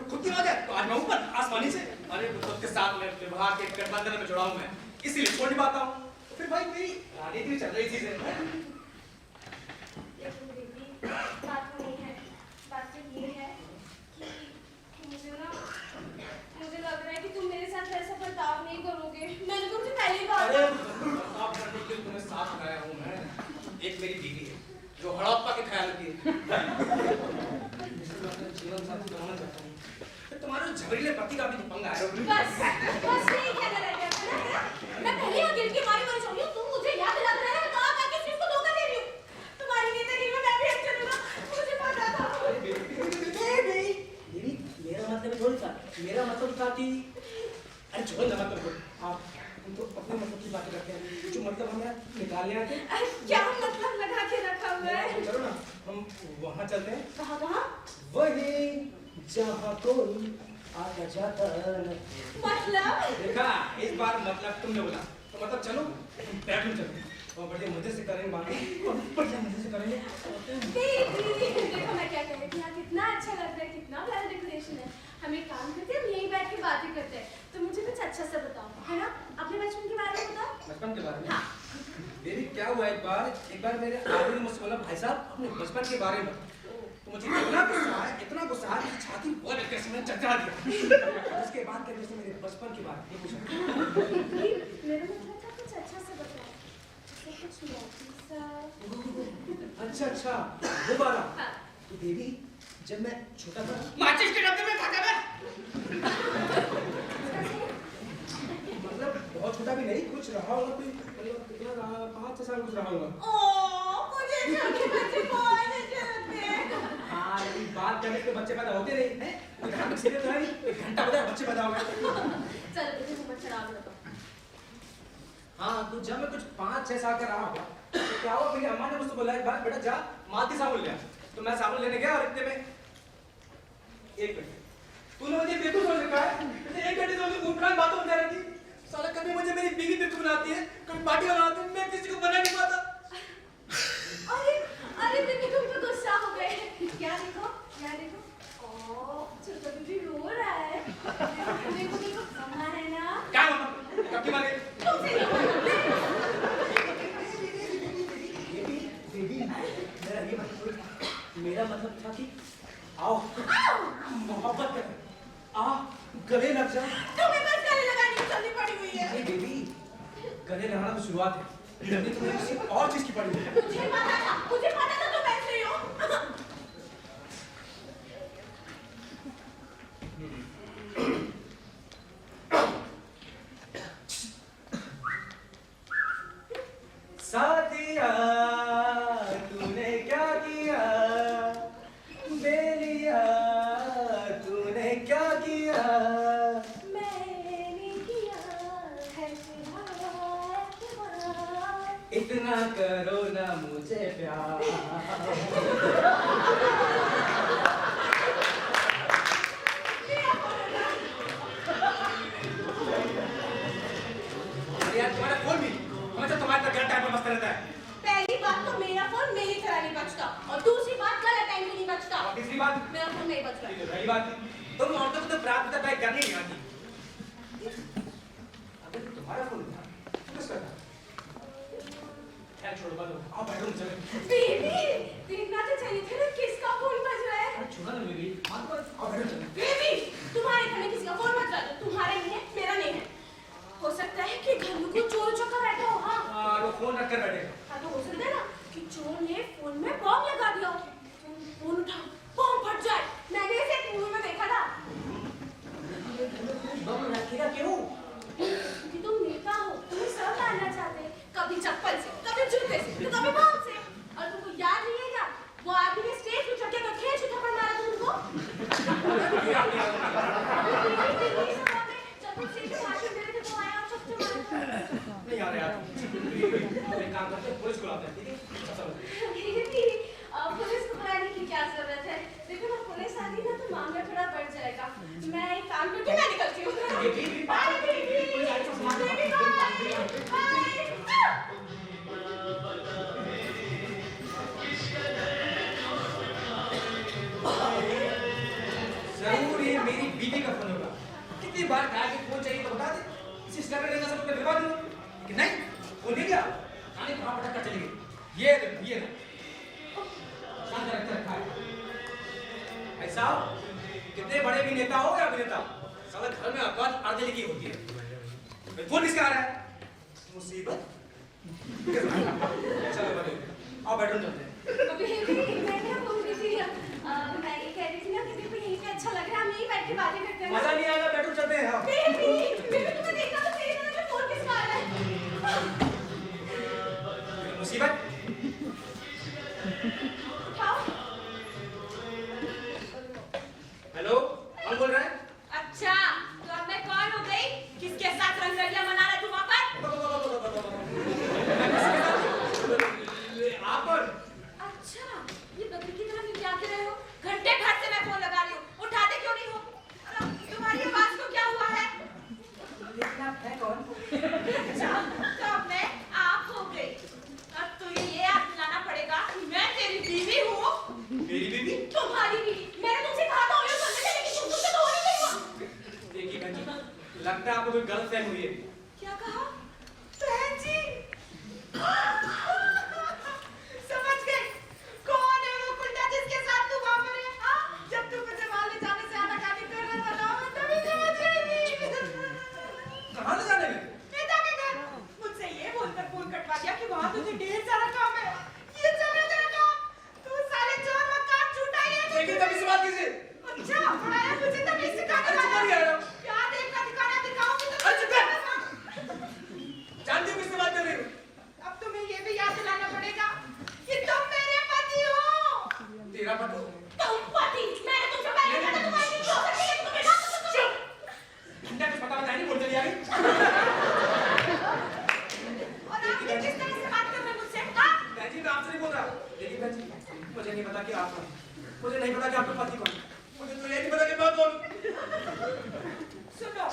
खुद की आवाज है तो आज मैं ऊपर आसमानी से, अरे खुद के साथ में विवाह के गठबंधन में जुड़ा हूं मैं, इसीलिए छोड़ नहीं पाता हूं। तो फिर भाई मेरी राजनीति चल रही थी बात नहीं है, बात तो ये है कि मुझे लग रहा है कि तुम मेरे साथ ऐसा बर्ताव नहीं करोगे। मैंने तुमसे पहले ही कहा अरे बर्ताव करने के लिए तुम्हें साथ लाया हूं मैं। एक मेरी बीवी है जो हड़प्पा के ख्याल की है, जीवन साथी बनाना चाहता हूं। फिर तुम्हारे झगड़ीले पति का भी पंगा है। बस यही कहना रह गया था ना। मैं पहले अकेले की मारी मर जाऊंगी, तुम मुझे याद दिलाते रहना मैं कहां का किस को धोखा दे रही हूं। तुम्हारी नेतागिरी में मैं भी एक चलूंगा, मुझे पता था। नहीं मेरा मतलब थोड़ी था, मेरा मतलब था कि अरे छोड़ ना मतलब आप हम तो अपने मतलब की बातें करते हैं, जो मतलब हमें निकालने आते हैं। क्या मतलब लगा के रखा हुआ है? चलो ना हम वहाँ चलते हैं। कहाँ? वही जहाँ कोई आता जाता नहीं। मतलब? देखा इस बार मतलब तुमने बोला तो मतलब चलो बैठो चलते हैं और बढ़िया मजे से करेंगे बातें और बढ़िया मजे से करेंगे। देखो मैं क्या कह रही थी, यहाँ कितना अच्छा लग रहा है, कितना प्यारा डेकोरेशन है। हम एक काम करते हैं, हम यहीं बैठ के बातें करते हैं। तो मुझे कुछ अच्छा सा बताओ, है ना? अपने बचपन के बारे में बताओ। बचपन के बारे में? हाँ। मेरी क्या हुआ एक बार मेरे आदमी ने मुझसे बोला भाई साहब अपने बचपन के बारे में, तो मुझे इतना गुस्सा आया कि छाती बहुत कैसे मैंने चकरा दिया। उसके बाद के मुझसे मेरे बचपन के बारे में पूछा। मेरे मतलब था कुछ अच्छा सा बताओ, कुछ अच्छा वो वाला। हाँ। तो देवी जब मैं छोटा था माचिस के डब्बे में था क्या मैं? मतलब बहुत छोटा भी नहीं, कुछ रहा होगा कोई कितना रहा 5-6 साल कुछ रहा होगा। मुझे छोटे बच्चे बहुत अच्छे लगते हैं। हाँ लेकिन बात करने के बच्चे पैदा होते नहीं हैं, कोई धार्मिक सीरियल तो है नहीं, एक घंटा बजा बच्चे पैदा हो गए। चल मुझे घूमर चढ़ा दो। हाँ तो जब मैं कुछ 5-6 साल का रहा होगा तो क्या हुआ, मेरी अम्मा ने मुझसे बोला एक बार बेटा जा मालती साबुन ले आ। तो मैं साबुन लेने गया और इतने में 1 घंटे तूने मुझे बेवकूफ समझ रखा है। 1 घंटे से मुझे ऊटपटांग बातें होती रहती है। साला कभी मुझे मेरी बीवी बेवकूफ बनाती है, कभी पार्टी बनाती है, मैं किसी को बना नहीं पाता। अरे बेबी तुम तो गुस्सा हो गए। क्या देखो छोटा बेबी रो रहा है। देखो मम्मा है ना? क्या मतलब कब की मांगे तुमसे नहीं मांगा। मेरा मतलब था कि आओ मोहब्बत करें, आ गले लग जाओ। तुम्हें बस गले लगाने की जल्दी पड़ी हुई है। नहीं बेबी गले लगाना तो शुरुआत है, जल्दी तुम्हें किसी और चीज की पड़ी है। मुझे पता था तुम ऐसे ही हो। साथिया तूने क्या किया, बेलिया तूने क्या किया। मैंने किया है इतना करो ना मुझे प्यार। यार तुम्हारा फोन भी हमेशा तुम्हारे तक गलत टाइम पर मस्त रहता है। पहली बात तो मेरा फोन मेरी तरह नहीं बजता और दूसरी बात गलत टाइम पे नहीं बजता। और तीसरी बात मेरा फोन नहीं बज रहा। पहली बात तुम औरतों को तो प्राप्त तय करनी नहीं आती। अबे तुम्हारा फोन था किसका था? छोड़ो बात, आओ बैठो चलो। बेबी देखना तो चाहिए था ना किसका फोन बज रहा है। छोड़ा ना बेबी, आओ बैठो चलो। बेबी तुम्हारे घर में किसी का फोन बज रहा है, तुम्हारा नहीं है मेरा नहीं है। हो सकता है कि घर में कोई चोर चक्कर बैठा हो। हाँ वो फोन रख कर बैठेगा। हाँ तो हो सकता है ना कि चोर ने फोन में बॉम्ब लगा दिया हो। तुम फोन उठाओ बॉम्ब फट जाए। मैंने इसे एक मूवी में देखा था। बम रखेगा क्यों? क्योंकि तुम नेता हो, तुम्हें सब मानना चाहते हैं, कभी चप्पल से, कभी जूते से, तो कभी बॉम्ब से। और तुमको याद नहीं है क्या वो आदमी ने स्टेज पे चढ़ के तो खेल के थप्पड़ मारा तुमको। जब तुम स्टेज पे भाषण दे रहे थे तो आया और चप्पड़ मारा। नहीं आ रहा यार। एक काम करते हैं पुलिस को लाते हैं, ठीक है? पुलिस को बुलाने की क्या जरूरत है? एक बार कहा कि फोन चाहिए तो बता दे, इसी स्टैंडर्ड लेकर सब भिजवा दूंगा कि नहीं फोन नहीं लिया, खाने कहाँ पटक कर चली गई। ये शांत रखा है भाई साहब, कितने बड़े भी नेता हो या अभिनेता, साला घर में अखबार आधे लिखी होती है। फोन किसका आ रहा है? मुसीबत। चलो बड़े आओ बेडरूम चलते हैं। मैं ये कह रही थी ना कि मेरे को यहीं पे अच्छा लग रहा है, हम यहीं बैठ के बातें करते हैं। मजा नहीं आएगा, बेडरूम चलते हैं। हाँ तुम्हें देखा तो सही ना, फोन किसका आ रहा है? मुसीबत। हेलो कौन बोल रहा है? अच्छा तो अब मैं कौन हो गई? किसके साथ रंगरलिया मना रहा तू वहाँ पर? आप कौन? अच्छा ये बकरी की तरह मिमियाते रहे हो। घंटे भर से मैं फोन लगा रही हूँ, उठाते क्यों नहीं हो? तुम्हारी आवाज को क्या हुआ है? देखना है कौन? अच्छा तो अब मैं आप हो गई। अब तुझे ये याद दिलाना पड़ेगा कि मैं तेरी बीवी हूँ। मेरी बीवी? तुम्हारी बीवी। मैंने तुमसे कहा था उन्हें करने के, लेकिन तुम तुमसे तो हो नहीं गई वो। देखिए बहन जी, लगता है आपको कोई गलतफहमी हुई है। क्या कहा? बहन जी समझ गई, कौन है वो गुंडा जिसके साथ तू वहाँ पर है? हाँ? जब तू मुझे वहाँ ले जाने से आनाकानी कर रहा था ना, मैं तभी समझ गई थी। कहाँ ले जाने में? नेता के घर। मुझसे ये बोलकर फोन कटवा दिया कि वहाँ तुझे ढेर सारा काम है। ये चल रहा तेरा काम। तू साले चोर मक्कार झूठा ही है। लेकिन तभी से बात कीजिए। अच्छा पढ़ाया मुझे तभी सिखाने अरे चुप वाला। करिए। क्या देखना दिखाना दिखाओगे तो अरे चुप कर। जानती हो किससे बात कर रही हो? अब तुम्हें ये भी याद दिलाना पड़ेगा कि तुम मेरे पति हो। तेरा पति? तुम पति? मैंने तुमसे पहले कहा था तुम्हारी बीवी हो सकती है, तुम्हें ना चुप। घंटा कुछ पता बताया नहीं, बोल चली आ गई। और आप किस तरह से बात कर रहे हैं मुझसे? हाँ? बहन जी मैं आपसे नहीं बोल रहा। देखिए बहन जी, मुझे नहीं पता कि आप कौन, मुझे नहीं पता कि आपका पति कौन, मुझे तो ये नहीं पता कि मैं कौन। सुनो,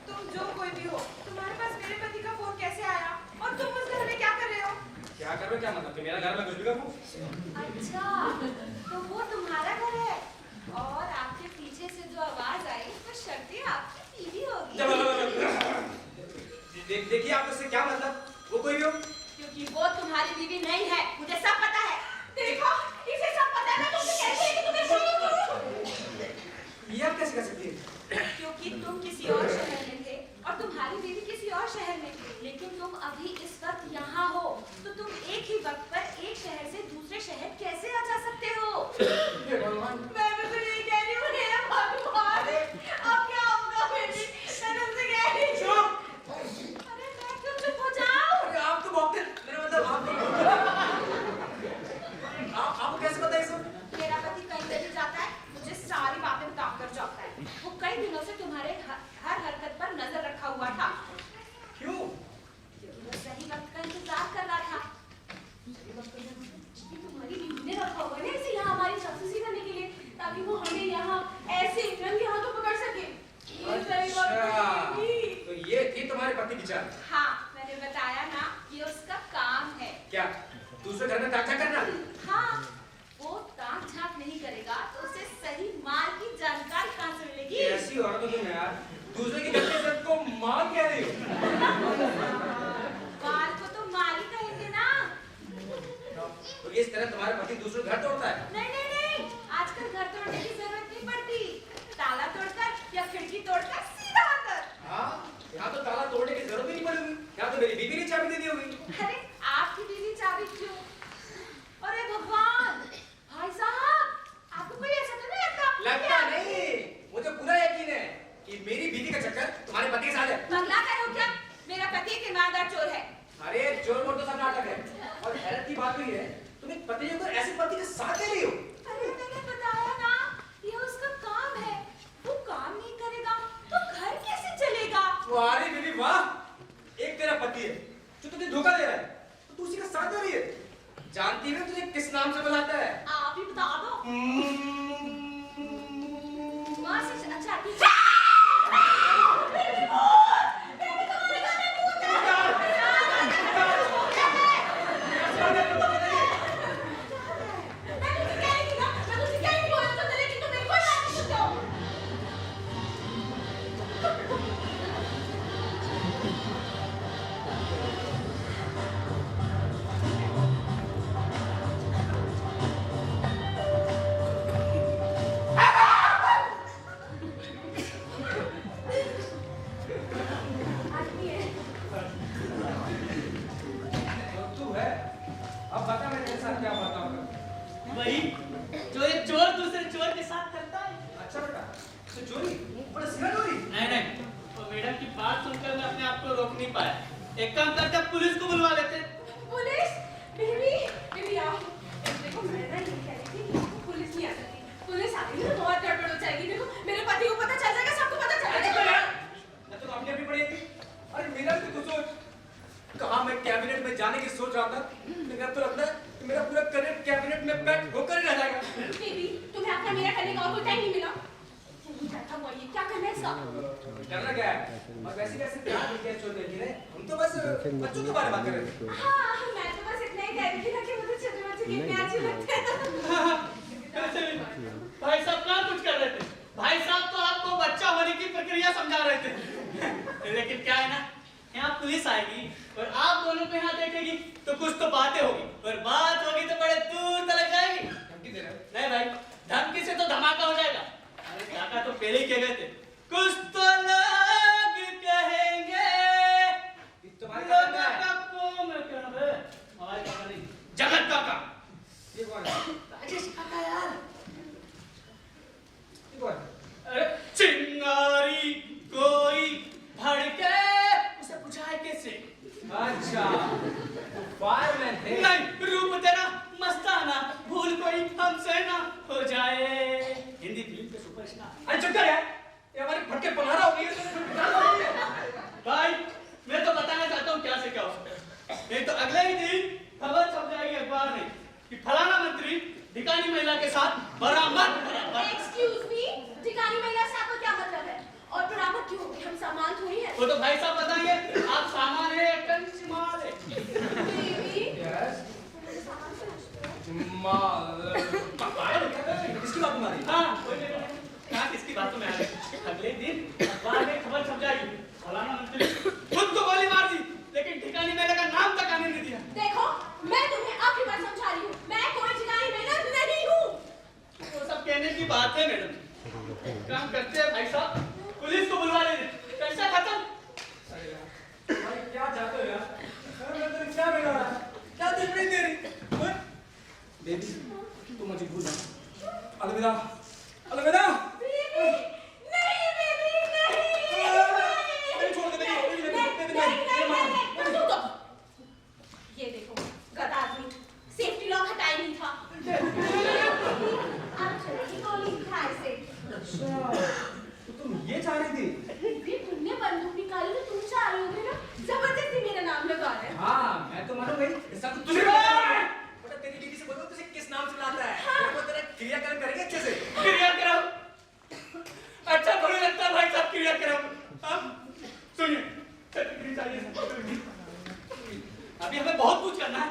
तुम जो कोई भी हो, तुम्हारे पास मेरे पति का फोन कैसे आया? और तुम उस घर में क्या कर रहे हो? क्या कर रहे हो? क्या मतलब कि मेरा घर में कुछ भी करूं? अच्छा, तो वो तुम्हारा घर है और आपके पीछे से जो आवाज आई वो शक्ति आपकी बीवी होगी। देखिए आपको इससे क्या मतलब? वो कोई भी हो? क्योंकि वो तुम्हारी बीवी नहीं है, मुझे सब पता है। देखो, इसे सब पता है, मैं तुमसे कहती हूँ कि तुम्हें फोन करूं। ये आप कैसे कर सकती है? क्योंकि तुम किसी और शहर में थे और तुम्हारी बीवी किसी और शहर में, लेकिन तुम अभी इस वक्त यहाँ हो, तो तुम एक ही वक्त पर एक शहर से दूसरे शहर कैसे आ जा सकते हो? हे भगवान। मैं भी तो यही कह रही हूँ, हे भगवान, अब क्या होगा मेरी? मैं तुमसे कह रही हूँ। चुप। अरे मैं क्यों चुप हो जाऊँ? अरे आप तो बहुत मेरा मतलब आपको कैसे पता है सब? मेरा पति कहीं नहीं जाता है, मुझे सारी बातें बता कर जाता है। वो कई दिनों से तुम्हारे हर हरकत पर नजर रखा हुआ था। क्यों? क्योंकि वो सही वक्त का इंतजार कर रहा था। सही वक्त का इंतजार? ये तुम्हारी बीवी ने रखा हुआ है ना इसे यहाँ हमारी जासूसी करने के लिए, ताकि वो हमें यहाँ ऐसे रंगे हाथों पकड़ सके। ये सही वक्त अच्छा, की। तो ये थी तुम्हारे पति की चाल? हाँ, मैंने बताया ना, ये उसका काम है। क्या दूसरे घर में ताक करना? हाँ, वो ताक झाक नहीं करेगा तो उसे सही माल की जानकारी कहाँ से मिलेगी? ऐसी औरत हो तुम यार, दूसरे की गलती से को माल कह रही हो। माल को तो माल ही कहेंगे ना। तो इस तरह तुम्हारे पति दूसरे घर तोड़ता है? नहीं नहीं नहीं, आजकल घर तोड़ने की जरूरत नहीं पड़ती। ताला तोड़कर या खिड़की तोड़कर सीधा अंदर। हाँ, यहाँ तो ताला तोड़ने की जरूरत ही नहीं पड़ेगी, यहाँ तो मेरी बीवी ने चाबी दे दी होगी। अरे आपकी बीवी चाबी क्यों? अरे भगवान, भाई साहब, आपको कोई ऐसा तो नहीं लगता नहीं, मुझे पूरा यकीन है कि मेरी बीवी का चक्कर तुम्हारे पति के साथ है। बंगला करो क्या? मेरा पति एक ईमानदार चोर है। अरे चोर मोर तो सब नाटक है, और हैरत की बात हुई है तुम एक पति को ऐसे पति के साथ ले रही हो। अरे मैंने बताया ना, ये उसका काम है। वो काम नहीं करेगा तो घर कैसे चलेगा? वाह बीवी वाह, एक तेरा पति है जो तुझे धोखा दे रहा है, तो तू उसी का साथ दे रही है। जानती है तुझे किस नाम से बुलाता है? आप ही बता दो। माँ से अच्छा ठीक है। एक काम करते हैं, पुलिस को बुलवा लेते हैं। पुलिस? बेबी, बेबी आओ। देखो मैं ना ये कह रही थी कि पुलिस नहीं आ सकती। पुलिस आ गई तो बहुत गड़बड़ हो जाएगी। देखो मेरे पति को पता चल जाएगा, सबको पता चल जाएगा। मैं तो अपने अभी पड़ी थी। अरे मेरा भी तो सोच, कहाँ मैं कैबिनेट में जाने की सोच रहा था, लेकिन अब तो लगता है कि मेरा पूरा करियर कैबिनेट में पैक होकर ही रह जाएगा। बेबी, तुम्हें अपना मेरा करने का और कोई टाइम नहीं मिला। यही बैठा हुआ ये क्या करना है इसका? करना क्या है? और वैसे कैसे प्यार नहीं किया छोड़ देंगे रे? हम तो बस बच्चों के बारे में बात कर रहे थे। हाँ, मैं तो बस इतना ही कह रही थी ना कि मुझे छोटे बच्चे कितने अच्छे लगते हैं। भाई साहब कहाँ कुछ कर रहे थे? भाई साहब तो आपको बच्चा होने की प्रक्रिया समझा रहे थे। लेकिन क्या है ना, यहाँ पुलिस आएगी और आप दोनों को यहाँ देखेगी तो कुछ तो बातें होगी और बात होगी तो बड़े दूर तक जाएगी। धमकी दे रहे हो? नहीं भाई, धमकी से तो धमाका हो जाएगा। अरे काका तो पहले ही कह गए थे, कुछ तो लोग कहेंगे। तुम्हारे लोगों काका है? का कौन है क्या है? हमारे काका नहीं, जगत काका। ये कौन है? राजेश काका यार। ये कौन है? अरे चिंगारी कोई भड़के, उसे बुझाए कैसे? अच्छा, फायरमैन थे। नहीं, रूप तेरा मस्ताना, भूल कोई हमसे ना हो जाए। हिंदी फिल्म के सुपरस्टार। अरे चुप कर यार, ये हमारे फटके पनारा हो गई है। भाई मैं तो बताना चाहता हूँ क्या से क्या हो सकता है। नहीं तो अगले ही दिन खबर छप जाएगी अखबार में कि फलाना मंत्री ढिकानी महिला के साथ बरामद। एक्सक्यूज मी, ठिकानी महिला से आपका क्या मतलब है? और बरामद क्यों होगी? हम सामान थोड़ी है। वो तो भाई साहब बताएंगे, आप सामान है कंचमाल है। बेबी, यस, सामान से पूछते हैं। किसकी बात मारी? हाँ, वही मैं कहा किसकी बातों में आ गए। अगले दिन अखबार में खबर छप जाएगी, फलाना मंत्री खुद तो गोली मार दी, लेकिन ठिकानी महिला का नाम तक आने नहीं दिया। देखो, मैं तुम्हें आखिरी बार समझा रही हूँ, मैं कोई ठिकानी महिला नहीं हूँ। वो सब कहने की बात है मैडम। काम करते हैं भाई साहब, पुलिस को बुलवा लेते, पैसा खत्म। अरे यार, भाई क्या चाहते हो यार? अरे मैं तो क्या बिगड़ रहा है? क्या तकलीफ दे रही? हाँ? बेबी, तुम मुझे भूल जाओ। अलविदा, अलविदा। बेबी, नहीं बेबी, नहीं। नहीं छोड़ दे बेबी, नहीं, तुम तो। ये देखो, गधा आदमी, सेफ्टी लॉक हटाया नहीं था। अब चलेगी गोली खाए से। अच्छा, तो तुम ये चाह रही थी? बेबी, तुमने बंदूक निकाली तो तुम चाह रहे होगे ना? जबरदस्ती मेरा नाम लगा रहे हैं। हाँ, मैं तो मानूं भाई। सब तुझे बेटा तेरी बीवी से बोलो तुझे किस नाम से बुलाता है? हाँ। वो तेरा क्रियाकर्म करेंगे अच्छे से। क्रिया करो। अच्छा थोड़ी लगता है भाई साहब क्रिया करो। अब सुनिए, चटनी चाहिए। अभी हमें बहुत कुछ करना है।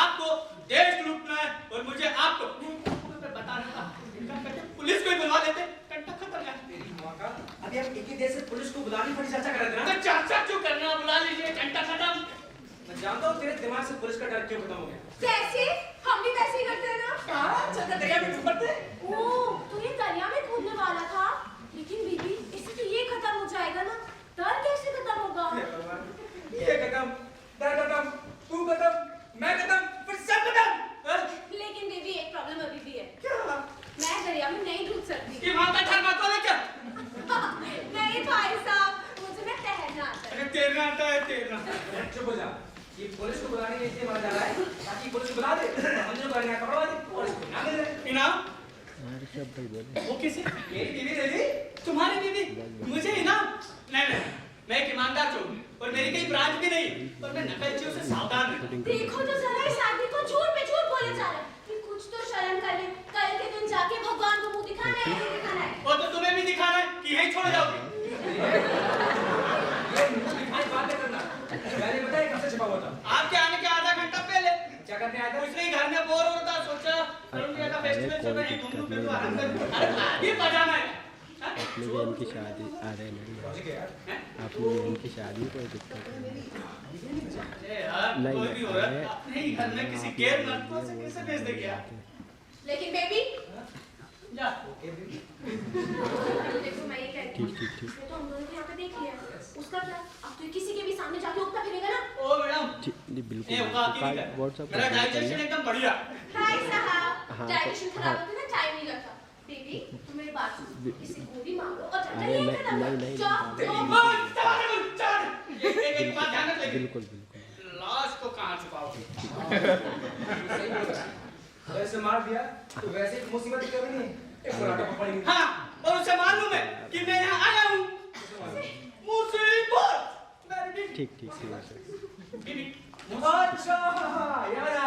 आपको देश लूटना है और मुझे आपको बताना था। पुलिस को ही बुलवा लेते, कंटा खत्म है। तेरी माँ का, अभी हम एक ही देश से पुलिस को बुलाने की चर्चा कर रहे थे ना? तो चर्चा क्यों करना, बुला लीजिए, कंटा खत्म। मैं जानता हूँ तेरे दिमाग से पुलिस का डर क्यों खत्म हो गया। कैसे? हम भी वैसे ही करते हैं ना? हाँ, चलते दरिया में डूब पड़ते। ओह, तो ये दरिया में कूदने वाला था। लेकिन बीबी, इससे तो ये खत्म हो जाएगा ना? डर कैसे खत्म होगा? ये खत्म, डर खत्म, तू खत्म, मैं खत्म, फिर सब खत्म। लेकिन बीबी, एक प्रॉब्लम अभी भी है। क्या? मैं दरिया में नहीं डूब सकती। ये माता थर्माकोल है क्या? नहीं भाई साहब, मुझे ना तैरना आता है। अरे तैरना आता है, तैरना। चुप हो जा। ये पुलिस को बुलाने के लिए मारा जा रहा है ताकि पुलिस को बुला दे, हम जो करेंगे पकड़वा दे और इसको इनाम दे दे। इनाम? वो किसे? मेरी बीवी दे दी। तुम्हारी बीवी? मुझे इनाम? नहीं नहीं, मैं एक ईमानदार चोर हूँ और मेरी कहीं ब्रांच भी नहीं, और मैं नकलचियों से सावधान रहूँ। देखो तो जरा इस आदमी को झूठ पे झूठ बोले जा रहा है कि कुछ तो शर्म कर ले। कल के दिन जाके भगवान को मुंह दिखाना है, नहीं दिखाना है। वो तो तुम्हें भी दिखाना है कि यही छोड़ जाओगे। ये दिखाई बात करना। मैंने बताया कब से छिपा हुआ था। आपके आने के आधा घंटा पहले क्या करने आया था? कुछ नहीं, घर में बोर हो रहा था, सोचा अरुण भैया का फेस्टिवल चल रहा है, घूमूं फिरूं, आराम करूं। अरे आदमी पजामा है। हाँ? अपनी बहन की शादी आ रहे नहीं लॉजिक है यार। हैं? अपनी बहन की शादी कोई दिक्कत नहीं अरे यार, नहीं, कोई भी हो रहा है, नहीं। अपने ही घर में किसी गैर मर्द से कैसे भेज देंगे यार? लेकिन बेबी, जा। देखो मैं ये कहती हूँ, ठीक। इसने तो हम दोनों को यहाँ पे देख लिया। उसका क्या? अब तो किसी के भी सामने जाके उठता फिरेगा ना? ओ मैडम, जी बिल्कुल ये होगा कि नहीं कर? व्हाट्सएप मेरा डाइजेशन एकदम बढ़िया। हाय साहब, हाँ, डाइजेशन तो- खराब हाँ। होता है ना, टाइम नहीं लगता। बेबी, तुम मेरी बात सुनो, इसे गोली मारो और अरे चल नहीं, नहीं, नहीं, जाओ। नहीं, ओ, चला दे, चला दे। एक बात ध्यान रख लेकिन बिल्कुल बिल्कुल लाश को कहाँ छुपाओगे? सही बोल रहा है। वैसे मार दिया तो वैसे एक मुसीबत कभी नहीं एक मुरादा पड़ेगी। हाँ, और उसे मालूम है कि मैं यहाँ आया हूँ। मुसीबत ठीक ठीक ठीक अच्छा यार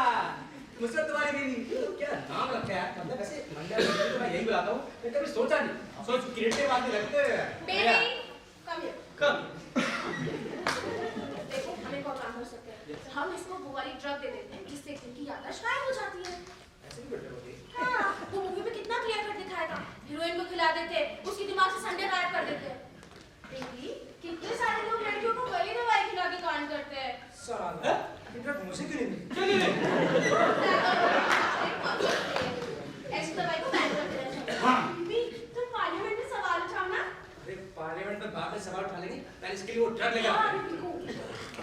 मुझसे तुम्हारी बीवी क्या नाम रखा है मतलब वैसे मंडल तो मैं यही बुलाता हूँ मैं कभी सोचा नहीं सोच क्रिएटिव बातें लगते हैं बेबी कम हियर। कब? देखो हम एक और काम कर सकते हैं, हम इसको वो वाली ड्रग दे देते हैं जिससे इनकी याददाश्त गायब हो जाती है। ऐसे भी करते होते हाँ, वो मूवी में कितना क्लियर कट दिखाया था, हीरोइन को खिला देते, उसकी दिमाग से संडे गायब कर देते। बेबी कितने सारे लोग लड़कियों को वही दवाई खिला के कांड करते हैं। साला ये ड्रग मुझे क्यों नहीं क्यों नहीं? ऐसी दवाई को बैन कर देना चाहिए। बेबी तुम पार्लियामेंट में सवाल उठाओ ना। अरे पार्लियामेंट में बाद में सवाल उठा लेंगे पहले इसके लिए वो ड्रग लेके हाँ, आते हैं बिल्कुल।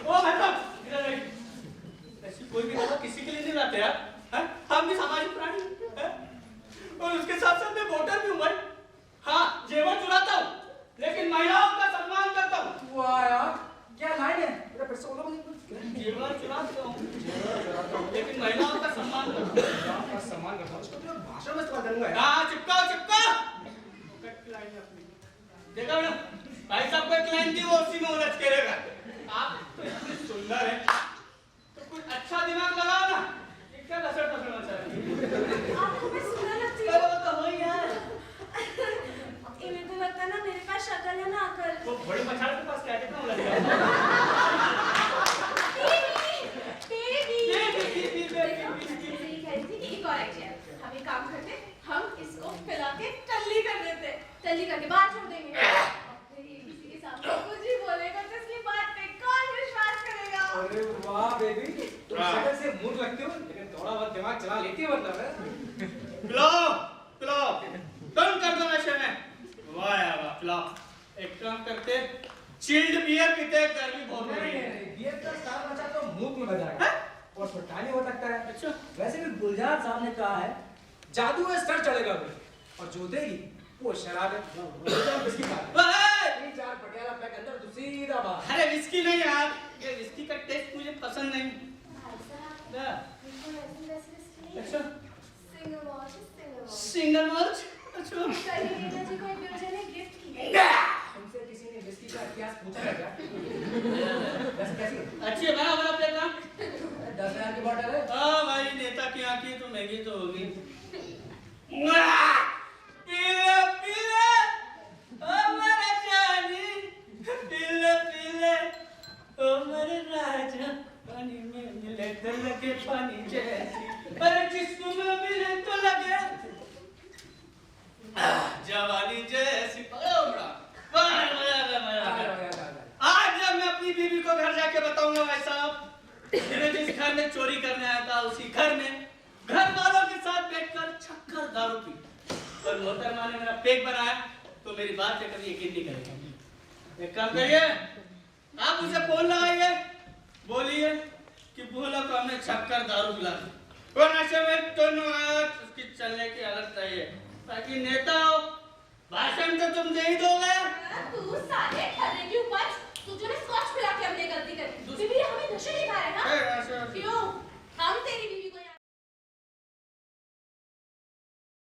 ओ भाई साहब, इधर आइए। ऐसी कोई भी दवा किसी के लिए नहीं लाते यार। हैं? हम भी सामाजिक प्राणी हैं। और उसके साथ साथ मैं वोटर भी हूँ भाई। हाँ, जेवर चुराता हूँ, लेकिन महिलाओं का सम्मान करता हूँ। वाह यार क्या लाइन है मेरा फिर से बोलो जेवर चुराता हूँ, लेकिन महिलाओं का सम्मान करता हूँ। आपका सम्मान करता हूँ उसको तो भाषण में इस्तेमाल करूंगा यार हाँ, चिपकाओ चिपकाओ। कट की लाइन है अपनी। देखा मैडम, भाई साहब को एक लाइन दी, वो उसी में उलझ के रहेगा। आप तो इतने सुंदर हैं, तो कुछ अच्छा दिमाग लगाओ ना। ये क्या लसड़ पसड़ मचा रही है? आपको मैं सुंदर लगती अरे हूँ। वो तो हो ही यार। इन्हें तो लगता है ना मेरे पास शक्ल है ना अकल। वो बड़ी मछाड़ के पास क्या कितना उलझ गया? एक और आइडिया, हम एक काम करते, हम इसको फैला के टल्ली कर देते, टल्ली करके बाहर छोड़ देंगे। फिर ये किसी के सामने कुछ भी बोलेगा तो इसकी बात पे कौन विश्वास करेगा? अरे वाह बेबी तुम शक्ल से मूड लगते हो लेकिन थोड़ा बहुत दिमाग चला लेती हो मतलब है पिलो, पिलो, तुम कर दो नशे में। वाह यार वाह, पिलो। एक काम करते, चिल्ड बियर पीते, गर्मी बहुत हो रही है। बियर का स्टार बचा तो मुंह में बजाएगा और फटा नहीं हो सकता है अच्छा। वैसे भी गुलजार साहब ने कहा है जादू है सर चढ़ेगा भी और जो देगी वो शराब है विस्की का ओए! 3-4 पटियाला पैक अंदर तो सीधा बाहर अरे विस्की नहीं यार, ये विस्की का टेस्ट मुझे पसंद नहीं। भाई साहब, क्या? बिल्कुल ऐसे वैसे विस्की नहीं। अच्छा, single malt, single malt. Single malt. अच्छा, कल ही नीता जी को एक बेवजह ने गिफ्ट की। तुमसे किसी ने विस्की का इतिहास पूछा है क्या वैसे कैसी अच्छी है बना बना प्लेट ना। 10,000 की बोतल है हाँ भाई, नेता की आंखें तो महंगी तो होगी। पीले पीले, ओ मेरे जानी, पीले पीले, ओ मेरे राजा, पानी में मिले तो लगे पानी जैसी, अरे जिस्म में मिले तो लगे जवानी जैसी। आज जब मैं अपनी बीवी को घर जाके बताऊंगा भाई साहब, मैंने जिस घर में चोरी करने आया था उसी घर में घर वालों के साथ बैठकर छक्कर दारू पी और मोहतरमा ने मेरा पेट बनाया, तो मेरी बात पे कभी यकीन नहीं करेगा। एक काम करिए, आप उसे फोन लगाइए, बोलिए कि बोला को हमने छक्कर दारू पिला दी, वो नशे में तो उसकी चलने की हालत चाहिए, ताकि नेता हो, भाषण तो तुम दे ही दोगे। तू साले ठर्रे की ऊपर तुझे ने स्कॉच पिला के हमने गलती करी। बीवी हमें नशे दिखाया ना? क्यों? हम तेरी बीवी